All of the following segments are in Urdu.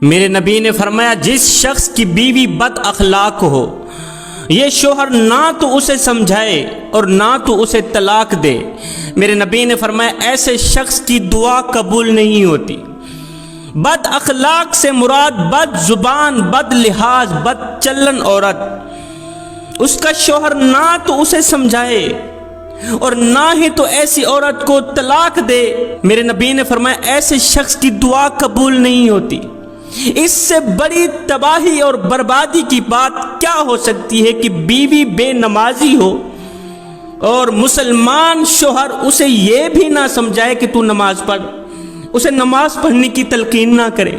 میرے نبی نے فرمایا جس شخص کی بیوی بد اخلاق ہو یہ شوہر نہ تو اسے سمجھائے اور نہ تو اسے طلاق دے، میرے نبی نے فرمایا ایسے شخص کی دعا قبول نہیں ہوتی۔ بد اخلاق سے مراد بد زبان، بد لحاظ، بد چلن عورت، اس کا شوہر نہ تو اسے سمجھائے اور نہ ہی تو ایسی عورت کو طلاق دے، میرے نبی نے فرمایا ایسے شخص کی دعا قبول نہیں ہوتی۔ اس سے بڑی تباہی اور بربادی کی بات کیا ہو سکتی ہے کہ بیوی بے نمازی ہو اور مسلمان شوہر اسے یہ بھی نہ سمجھائے کہ تو نماز پڑھ، اسے نماز پڑھنے کی تلقین نہ کرے،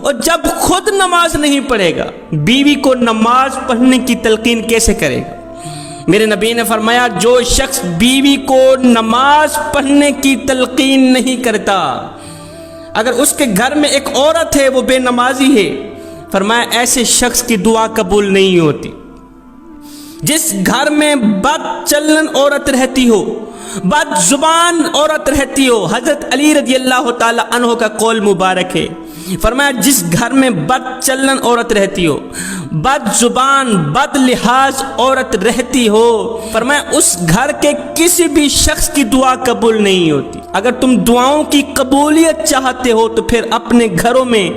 اور جب خود نماز نہیں پڑھے گا بیوی کو نماز پڑھنے کی تلقین کیسے کرے گا؟ میرے نبی نے فرمایا جو شخص بیوی کو نماز پڑھنے کی تلقین نہیں کرتا، اگر اس کے گھر میں ایک عورت ہے وہ بے نمازی ہے، فرمایا ایسے شخص کی دعا قبول نہیں ہوتی۔ جس گھر میں بد چلن عورت رہتی ہو، بد زبان عورت رہتی ہو، حضرت علی رضی اللہ تعالی عنہ کا قول مبارک ہے، فرمایا جس گھر میں بد چلن عورت رہتی ہو، بد زبان، بد لحاظ عورت رہتی ہو، فرمایا اس گھر کے کسی بھی شخص کی دعا قبول نہیں ہوتی۔ اگر تم دعاؤں کی قبولیت چاہتے ہو تو پھر اپنے گھروں میں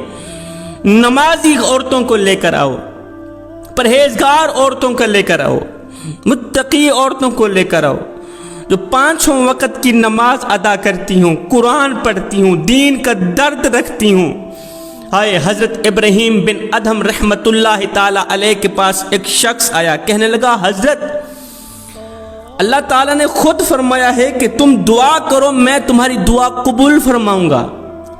نمازی عورتوں کو لے کر آؤ، پرہیزگار عورتوں کو لے کر آؤ، متقی عورتوں کو لے کر آؤ، جو پانچوں وقت کی نماز ادا کرتی ہوں، قرآن پڑھتی ہوں، دین کا درد رکھتی ہوں۔ ہائے حضرت ابراہیم بن ادہم رحمت اللہ تعالی علیہ کے پاس ایک شخص آیا، کہنے لگا حضرت اللہ تعالیٰ نے خود فرمایا ہے کہ تم دعا کرو میں تمہاری دعا قبول فرماؤں گا،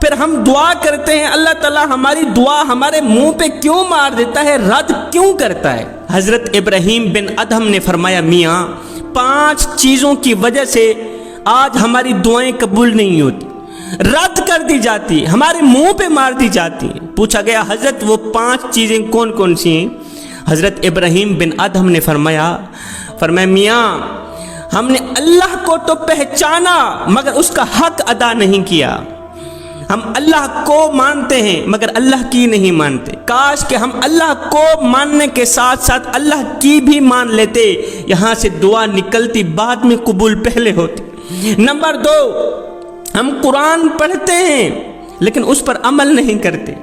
پھر ہم دعا کرتے ہیں اللہ تعالیٰ ہماری دعا ہمارے منہ پہ کیوں مار دیتا ہے، رد کیوں کرتا ہے؟ حضرت ابراہیم بن ادہم نے فرمایا میاں 5 چیزوں کی وجہ سے آج ہماری دعائیں قبول نہیں ہوتی، رد کر دی جاتی، ہمارے منہ پہ مار دی جاتی۔ پوچھا گیا حضرت وہ 5 چیزیں کون کون سی ہیں؟ حضرت ابراہیم بن ادہم نے فرمایا میاں ہم نے اللہ کو تو پہچانا مگر اس کا حق ادا نہیں کیا، ہم اللہ کو مانتے ہیں مگر اللہ کی نہیں مانتے، کاش کہ ہم اللہ کو ماننے کے ساتھ ساتھ اللہ کی بھی مان لیتے، یہاں سے دعا نکلتی بعد میں قبول پہلے ہوتی۔ نمبر 2، ہم قرآن پڑھتے ہیں لیکن اس پر عمل نہیں کرتے،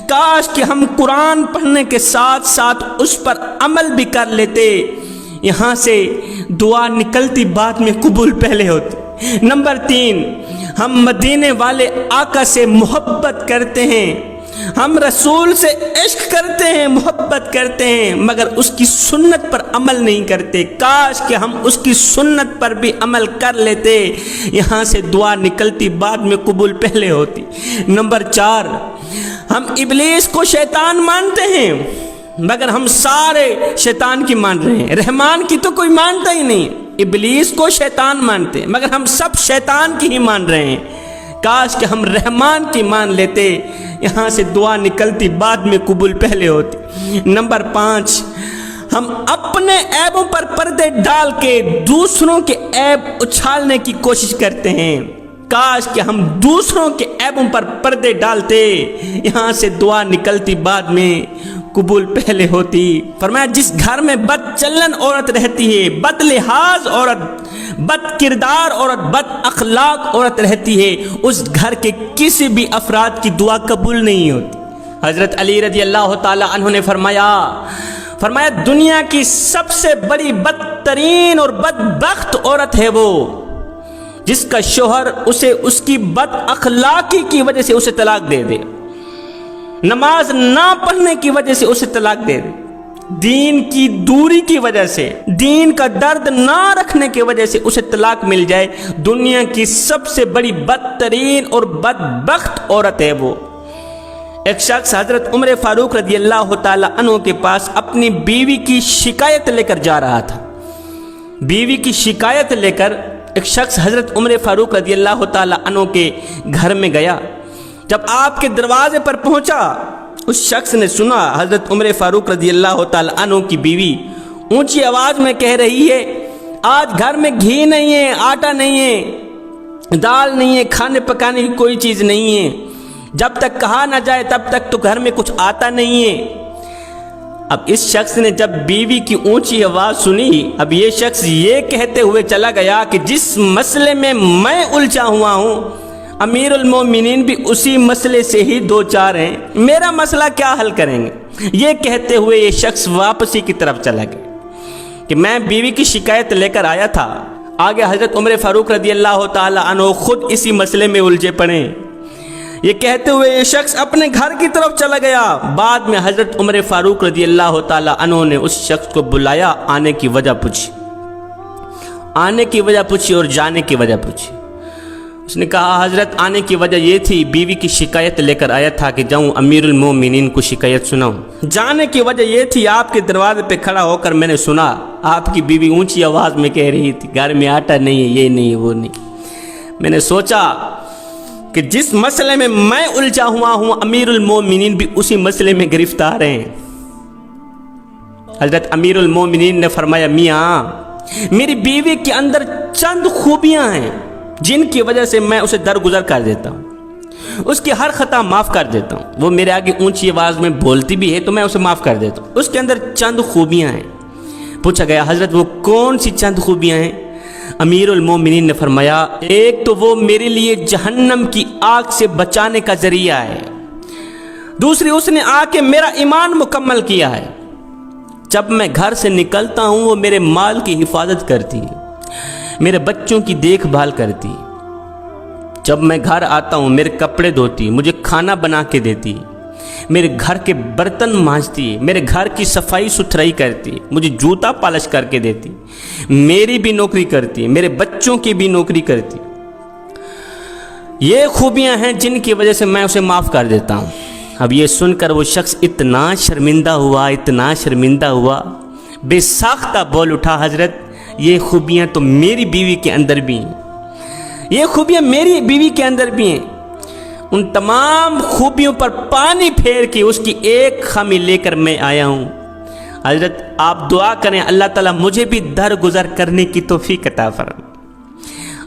کاش کہ ہم قرآن پڑھنے کے ساتھ ساتھ اس پر عمل بھی کر لیتے، یہاں سے دعا نکلتی بعد میں قبول پہلے ہوتی۔ نمبر 3، ہم مدینے والے آقا سے محبت کرتے ہیں، ہم رسول سے عشق کرتے ہیں، محبت کرتے ہیں مگر اس کی سنت پر عمل نہیں کرتے، کاش کہ ہم اس کی سنت پر بھی عمل کر لیتے، یہاں سے دعا نکلتی بعد میں قبول پہلے ہوتی۔ نمبر 4، ہم ابلیس کو شیطان مانتے ہیں مگر ہم سارے شیطان کی مان رہے ہیں، رحمان کی تو کوئی مانتا ہی نہیں، ابلیس کو شیطان مانتے ہیں مگر ہم سب شیطان کی ہی مان رہے ہیں، کاش کہ ہم رحمان کی مان لیتے، یہاں سے دعا نکلتی بعد میں قبول پہلے ہوتی۔ نمبر 5، ہم اپنے عیبوں پر پردے ڈال کے دوسروں کے عیب اچھالنے کی کوشش کرتے ہیں، کاش کہ ہم دوسروں کے عیبوں پر پردے ڈالتے، یہاں سے دعا نکلتی بعد میں قبول پہلے ہوتی۔ فرمایا جس گھر میں بد چلن عورت رہتی ہے، بد لحاظ عورت، بد کردار عورت، بد اخلاق عورت رہتی ہے، اس گھر کے کسی بھی افراد کی دعا قبول نہیں ہوتی۔ حضرت علی رضی اللہ تعالی عنہ نے فرمایا دنیا کی سب سے بڑی بدترین اور بدبخت عورت ہے وہ جس کا شوہر اسے اس کی بد اخلاقی کی وجہ سے اسے طلاق دے دے، نماز نہ پڑھنے کی وجہ سے اسے طلاق دے دے، دین کی دوری کی وجہ سے، دین کا درد نہ رکھنے کی وجہ سے اسے طلاق مل جائے، دنیا کی سب سے بڑی بدترین اور بدبخت عورت ہے وہ۔ ایک شخص حضرت عمر فاروق رضی اللہ تعالی عنہ کے پاس اپنی بیوی کی شکایت لے کر جا رہا تھا، بیوی کی شکایت لے کر ایک شخص حضرت عمر فاروق رضی اللہ تعالی عنہ کے گھر میں گیا، جب آپ کے دروازے پر پہنچا اس شخص نے سنا حضرت عمر فاروق رضی اللہ تعالی عنہ کی بیوی اونچی آواز میں کہہ رہی ہے آج گھر میں گھی نہیں ہے، آٹا نہیں ہے، دال نہیں ہے، کھانے پکانے کی کوئی چیز نہیں ہے، جب تک کہا نہ جائے تب تک تو گھر میں کچھ آتا نہیں ہے۔ اب اس شخص نے جب بیوی کی اونچی آواز سنی، اب یہ شخص یہ کہتے ہوئے چلا گیا کہ جس مسئلے میں میں الجھا ہوا ہوں، امیر المومنین بھی اسی مسئلے سے ہی دو چار ہیں، میرا مسئلہ کیا حل کریں گے؟ یہ کہتے ہوئے یہ شخص واپسی کی طرف چلا گیا کہ میں بیوی کی شکایت لے کر آیا تھا۔ آگے حضرت عمر فاروق رضی اللہ تعالی عنہ خود اسی مسئلے میں الجھے پڑے۔ یہ کہتے ہوئے یہ شخص اپنے گھر کی طرف چلا گیا۔ بعد میں حضرت عمر فاروق رضی اللہ تعالی عنہ نے اس شخص کو بلایا، آنے کی وجہ پوچھی اور جانے کی وجہ پوچھی۔ اس نے کہا حضرت آنے کی وجہ یہ تھی، بیوی کی شکایت لے کر آیا تھا کہ جاؤں امیر المومنین کو شکایت سناؤں۔ جانے کی وجہ یہ تھی، آپ کے دروازے پہ کھڑا ہو کر میں نے سنا آپ کی بیوی اونچی آواز میں کہہ رہی تھی گھر میں آٹا نہیں ہے، یہ نہیں ہے، وہ نہیں۔ میں نے سوچا کہ جس مسئلے میں میں الجھا ہوا ہوں امیر المومنین بھی اسی مسئلے میں گرفتار ہیں۔ حضرت امیر المومنین نے فرمایا میاں میری بیوی کے اندر چند خوبیاں ہیں جن کی وجہ سے میں اسے درگزر کر دیتا ہوں، اس کی ہر خطا معاف کر دیتا ہوں۔ وہ میرے آگے اونچی آواز میں بولتی بھی ہے تو میں اسے معاف کر دیتا ہوں، اس کے اندر چند خوبیاں ہیں۔ پوچھا گیا حضرت وہ کون سی چند خوبیاں ہیں؟ امیر المومنین نے فرمایا ایک تو وہ میرے لیے جہنم کی آگ سے بچانے کا ذریعہ ہے، دوسری اس نے آ کے میرا ایمان مکمل کیا ہے، جب میں گھر سے نکلتا ہوں وہ میرے مال کی حفاظت کرتی، میرے بچوں کی دیکھ بھال کرتی، جب میں گھر آتا ہوں میرے کپڑے دھوتی، مجھے کھانا بنا کے دیتی، میرے گھر کے برتن مانجتی، میرے گھر کی صفائی ستھرائی کرتی، مجھے جوتا پالش کر کے دیتی، میری بھی نوکری کرتی، میرے بچوں کی بھی نوکری کرتی۔ یہ خوبیاں ہیں جن کی وجہ سے میں اسے معاف کر دیتا ہوں۔ اب یہ سن کر وہ شخص اتنا شرمندہ ہوا، بے ساختہ بول اٹھا حضرت یہ خوبیاں تو میری بیوی کے اندر بھی ہیں، یہ خوبیاں میری بیوی کے اندر بھی ہیں، ان تمام خوبیوں پر پانی پھیر کے اس کی ایک خامی لے کر میں آیا ہوں۔ حضرت آپ دعا کریں اللہ تعالیٰ مجھے بھی درگزر کرنے کی توفیق عطا فرمائے۔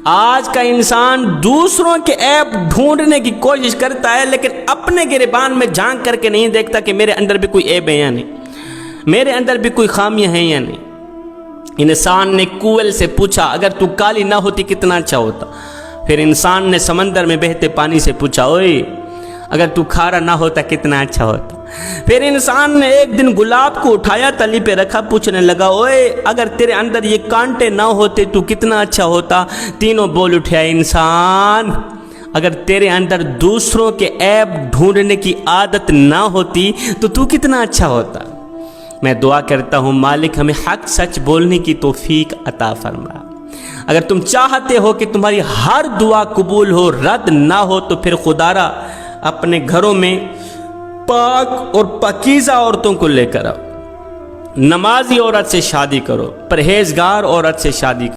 آج کا انسان دوسروں کے عیب ڈھونڈنے کی کوشش کرتا ہے لیکن اپنے گریبان میں جھانک کر کے نہیں دیکھتا کہ میرے اندر بھی کوئی عیب ہے یا نہیں، میرے اندر بھی کوئی خامیاں ہیں یا نہیں۔ انسان نے کوئل سے پوچھا اگر تو کالی نہ ہوتی کتنا اچھا ہوتا۔ پھر انسان نے سمندر میں بہتے پانی سے پوچھا اوئے اگر تو کھارا نہ ہوتا کتنا اچھا ہوتا۔ پھر انسان نے ایک دن گلاب کو اٹھایا تلی پہ رکھا، پوچھنے لگا اوئے اگر تیرے اندر یہ کانٹے نہ ہوتے تو کتنا اچھا ہوتا۔ تینوں بول اٹھا انسان اگر تیرے اندر دوسروں کے عیب ڈھونڈنے کی عادت نہ ہوتی تو کتنا اچھا ہوتا۔ میں دعا کرتا ہوں مالک ہمیں حق سچ بولنے کی توفیق عطا فرما۔ اگر تم چاہتے ہو کہ تمہاری ہر دعا قبول ہو، رد نہ ہو، تو پھر خدارا اپنے گھروں میں پاک اور پاکیزہ عورتوں کو لے کر آؤ، نمازی عورت سے شادی کرو، پرہیزگار عورت سے شادی کرو۔